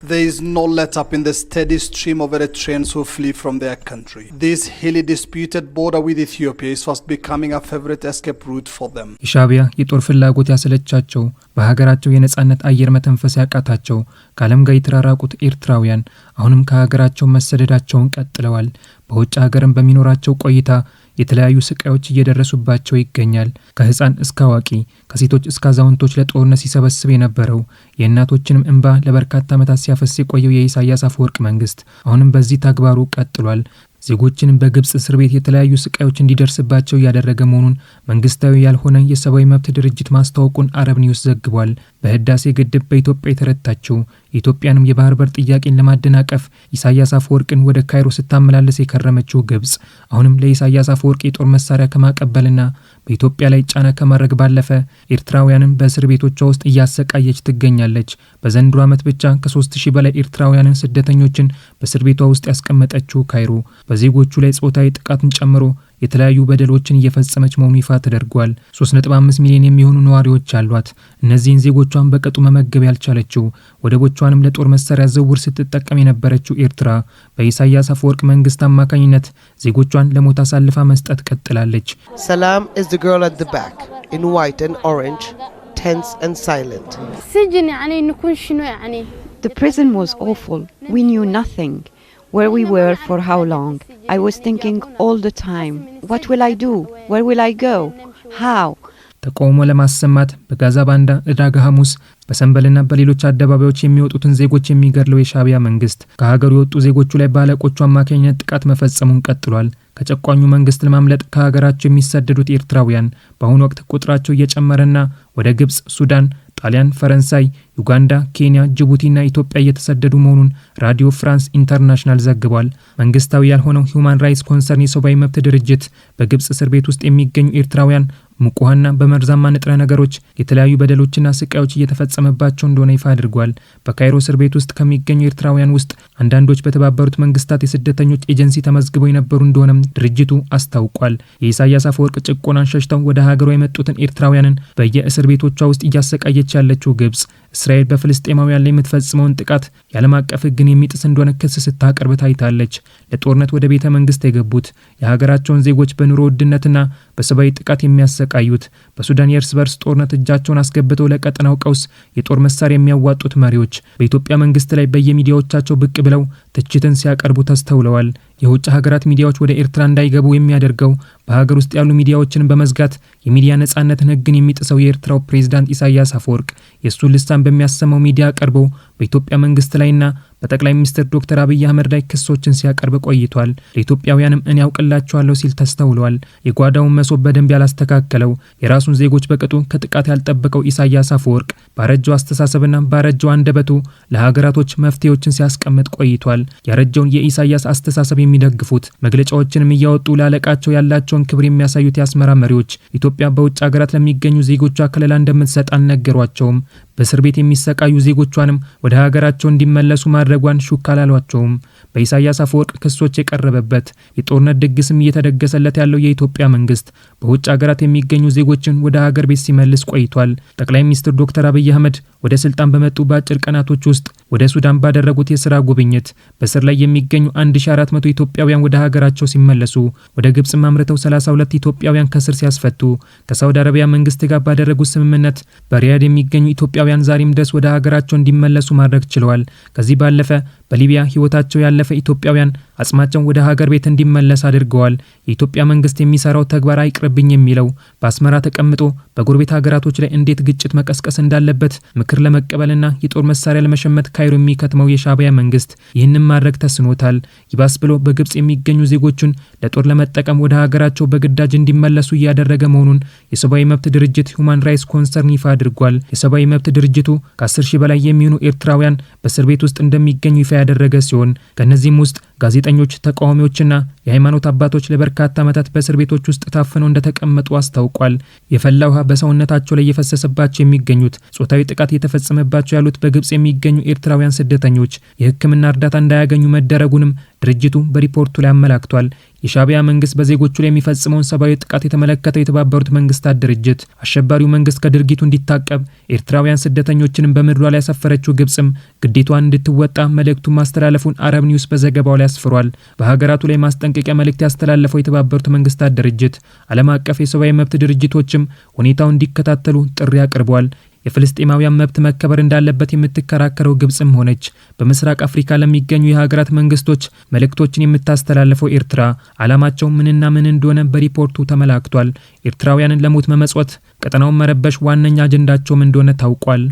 There is no let-up in the steady stream of Eritreans who flee from their country. This highly disputed border with Ethiopia is fast becoming a favorite escape route for them. ሻዕቢያ የጦር ፍላጎት ያሰለቻቸው በሀገራቸው የነጻነት አየር መተንፈስ ያቃታቸው ከዓለም ጋር የተራራቁት ኤርትራውያን አሁንም ከሀገራቸው መሰደዳቸውን ቀጥለዋል። በውጭ ሀገርም በሚኖራቸው ቆይታ የተለያዩ ስቃዮች እየደረሱባቸው ይገኛል። ከህፃን እስከ አዋቂ ከሴቶች እስከ አዛውንቶች ለጦርነት ሲሰበስብ የነበረው የእናቶችንም እንባ ለበርካታ ዓመታት ሲያፈስ የቆየው የኢሳያስ አፈወርቅ መንግስት አሁንም በዚህ ተግባሩ ቀጥሏል። ዜጎችን በግብጽ እስር ቤት የተለያዩ ስቃዮች እንዲደርስባቸው ያደረገ መሆኑን መንግስታዊ ያልሆነ የሰብአዊ መብት ድርጅት ማስታወቁን አረብ ኒውስ ዘግቧል። በህዳሴ ግድብ በኢትዮጵያ የተረታችው የኢትዮጵያንም የባህር በር ጥያቄን ለማደናቀፍ ኢሳያስ አፈወርቅን ወደ ካይሮ ስታመላለስ የከረመችው ግብጽ አሁንም ለኢሳያስ አፈወርቅ የጦር መሳሪያ ከማቀበልና በኢትዮጵያ ላይ ጫና ከማድረግ ባለፈ ኤርትራውያንን በእስር ቤቶቿ ውስጥ እያሰቃየች ትገኛለች። በዘንድሮ ዓመት ብቻ ከ3000 በላይ ኤርትራውያንን ስደተኞችን በእስር ቤቷ ውስጥ ያስቀመጠችው ካይሮ በዜጎቹ ላይ ጾታዊ ጥቃትን ጨምሮ የተለያዩ በደሎችን እየፈጸመች መሆኑ ይፋ ተደርጓል። 3.5 ሚሊዮን የሚሆኑ ነዋሪዎች አሏት። እነዚህን ዜጎቿን በቅጡ መመገብ ያልቻለችው ወደቦቿንም ለጦር መሳሪያ ዝውውር ስትጠቀም የነበረችው ኤርትራ በኢሳያስ አፈወርቅ መንግስት አማካኝነት ዜጎቿን ለሞት አሳልፋ መስጠት ቀጥላለች። Salam is the girl at the back in white and orange, tense and silent. The prison was awful. We knew nothing. Where we were for how long. I was thinking all the time, what will I do? Where will I go? How? ተቃውሞ ለማሰማት በጋዛ ባንዳ እዳጋ ሐሙስ በሰንበልና በሌሎች አደባባዮች የሚወጡትን ዜጎች የሚገድለው የሻዕቢያ መንግስት ከሀገሩ የወጡ ዜጎቹ ላይ ባለቆቹ አማካኝነት ጥቃት መፈጸሙን ቀጥሏል። ከጨቋኙ መንግስት ለማምለጥ ከሀገራቸው የሚሰደዱት ኤርትራውያን በአሁኑ ወቅት ቁጥራቸው እየጨመረና ወደ ግብጽ፣ ሱዳን፣ ጣሊያን፣ ፈረንሳይ፣ ዩጋንዳ፣ ኬንያ፣ ጅቡቲና ኢትዮጵያ እየተሰደዱ መሆኑን ራዲዮ ፍራንስ ኢንተርናሽናል ዘግቧል። መንግስታዊ ያልሆነው ሂዩማን ራይትስ ኮንሰርን የሰብአዊ መብት ድርጅት በግብጽ እስር ቤት ውስጥ የሚገኙ ኤርትራውያን ሙቁሃና በመርዛማ ንጥረ ነገሮች የተለያዩ በደሎችና ስቃዮች እየተፈጸመባቸው እንደሆነ ይፋ አድርጓል። በካይሮ እስር ቤት ውስጥ ከሚገኙ ኤርትራውያን ውስጥ አንዳንዶች በተባበሩት መንግስታት የስደተኞች ኤጀንሲ ተመዝግበው የነበሩ እንደሆነ ድርጅቱ አስታውቋል። የኢሳያስ አፈወርቅ ጭቆናን ሸሽተው ወደ ሀገሯ የመጡትን ኤርትራውያንን በየእስር ቤቶቿ ውስጥ እያሰቃየች ያለችው ግብጽ እስራኤል በፍልስጤማውያን ላይ የምትፈጽመውን ጥቃት የዓለም አቀፍ ሕግን የሚጥስ እንደሆነ ክስ ስታቀርብ ታይታለች። ለጦርነት ወደ ቤተ መንግስት የገቡት የሀገራቸውን ዜጎች በኑሮ ውድነትና በሰብአዊ ጥቃት የሚያሰቃዩት በሱዳን የእርስ በርስ ጦርነት እጃቸውን አስገብተው ለቀጠናው ቀውስ የጦር መሳሪያ የሚያዋጡት መሪዎች በኢትዮጵያ መንግስት ላይ በየሚዲያዎቻቸው ብቅ ብለው ትችትን ሲያቀርቡ ተስተውለዋል። የውጭ ሀገራት ሚዲያዎች ወደ ኤርትራ እንዳይገቡ የሚያደርገው በሀገር ውስጥ ያሉ ሚዲያዎችን በመዝጋት የሚዲያ ነጻነትን ሕግን የሚጥሰው የኤርትራው ፕሬዝዳንት ኢሳያስ አፈወርቅ የእሱን ልሳን በሚያሰማው ሚዲያ ቀርበው በኢትዮጵያ መንግስት ላይና በጠቅላይ ሚኒስትር ዶክተር አብይ አህመድ ላይ ክሶችን ሲያቀርብ ቆይቷል። ለኢትዮጵያውያንም እኔ ያውቅላቸዋለሁ ሲል ተስተውሏል። የጓዳውን መሶብ በደንብ ያላስተካከለው የራሱን ዜጎች በቅጡ ከጥቃት ያልጠበቀው ኢሳያስ አፈወርቅ ባረጀው አስተሳሰብና ባረጀው አንደበቱ ለሀገራቶች መፍትሄዎችን ሲያስቀምጥ ቆይቷል። ያረጀውን የኢሳያስ አስተሳሰብ የሚደግፉት መግለጫዎችንም እያወጡ ላለቃቸው ያላቸውን ክብር የሚያሳዩት የአስመራ መሪዎች ኢትዮጵያ በውጭ ሀገራት ለሚገኙ ዜጎቿ ከለላ እንደምትሰጥ አልነገሯቸውም። በእስር ቤት የሚሰቃዩ ዜጎቿንም ወደ ሀገራቸው እንዲመለሱ ማድረጓን ሹክ አላሏቸውም። በኢሳያስ አፈወርቅ ክሶች የቀረበበት የጦርነት ድግስም እየተደገሰለት ያለው የኢትዮጵያ መንግስት በውጭ ሀገራት የሚገኙ ዜጎችን ወደ ሀገር ቤት ሲመልስ ቆይቷል። ጠቅላይ ሚኒስትር ዶክተር አብይ አህመድ ወደ ስልጣን በመጡ በአጭር ቀናቶች ውስጥ ወደ ሱዳን ባደረጉት የሥራ ጉብኝት በእስር ላይ የሚገኙ 1400 ኢትዮጵያውያን ወደ ሀገራቸው ሲመለሱ ወደ ግብጽ አምርተው 32 ኢትዮጵያውያን ከስር ሲያስፈቱ ከሳውዲ አረቢያ መንግስት ጋር ባደረጉት ስምምነት በሪያድ የሚገኙ ኢትዮጵያውያን ዛሬም ድረስ ወደ ሀገራቸው እንዲመለሱ ማድረግ ችለዋል። ከዚህ ባለፈ በሊቢያ ህይወታቸው ያለፈ ኢትዮጵያውያን አጽማቸው ወደ ሀገር ቤት እንዲመለስ አድርገዋል። የኢትዮጵያ መንግስት የሚሰራው ተግባር አይቅርብኝ የሚለው በአስመራ ተቀምጦ በጎረቤት ሀገራቶች ላይ እንዴት ግጭት መቀስቀስ እንዳለበት ምክር ለመቀበልና የጦር መሳሪያ ለመሸመት ካይሮ የሚከትመው የሻዕቢያ መንግስት ይህንን ማድረግ ተስኖታል። ይባስ ብሎ በግብጽ የሚገኙ ዜጎችን ለጦር ለመጠቀም ወደ ሀገራቸው በግዳጅ እንዲመለሱ እያደረገ መሆኑን የሰብአዊ መብት ድርጅት ሂዩማን ራይትስ ኮንሰርን ይፋ አድርጓል። የሰብአዊ መብት ድርጅቱ ከ10,000 በላይ የሚሆኑ ኤርትራውያን በእስር ቤት ውስጥ እንደሚገኙ ይፋ ያደረገ ሲሆን ከነዚህም ውስጥ ጋዜጠኞች፣ ተቃዋሚዎችና የሃይማኖት አባቶች ለበርካታ ዓመታት በእስር ቤቶች ውስጥ ታፍነው እንደተቀመጡ አስታውቋል። የፈላ ውሃ በሰውነታቸው ላይ እየፈሰሰባቸው የሚገኙት ጾታዊ ጥቃት የተፈጸመባቸው ያሉት በግብጽ የሚገኙ ኤርትራውያን ስደተኞች የሕክምና እርዳታ እንዳያገኙ መደረጉንም ድርጅቱ በሪፖርቱ ላይ አመላክቷል። የሻቢያ መንግስት በዜጎቹ ላይ የሚፈጽመውን ሰብአዊ ጥቃት የተመለከተው የተባበሩት መንግስታት ድርጅት አሸባሪው መንግስት ከድርጊቱ እንዲታቀብ ኤርትራውያን ስደተኞችንም በምድሯ ላይ ያሰፈረችው ግብጽም ግዴታዋን እንድትወጣ መልእክቱን ማስተላለፉን አረብ ኒውስ በዘገባው ላይ አስፍሯል። በሀገራቱ ላይ ማስጠንቀቂያ መልእክት ያስተላለፈው የተባበሩት መንግስታት ድርጅት ዓለም አቀፍ የሰብአዊ መብት ድርጅቶችም ሁኔታውን እንዲከታተሉ ጥሪ አቅርበዋል። የፍልስጤማውያን መብት መከበር እንዳለበት የምትከራከረው ግብጽም ሆነች በምስራቅ አፍሪካ ለሚገኙ የሀገራት መንግስቶች መልእክቶችን የምታስተላልፈው ኤርትራ ዓላማቸው ምንና ምን እንደሆነ በሪፖርቱ ተመላክቷል። ኤርትራውያንን ለሞት መመጽወት፣ ቀጠናውን መረበሽ ዋነኛ አጀንዳቸውም እንደሆነ ታውቋል።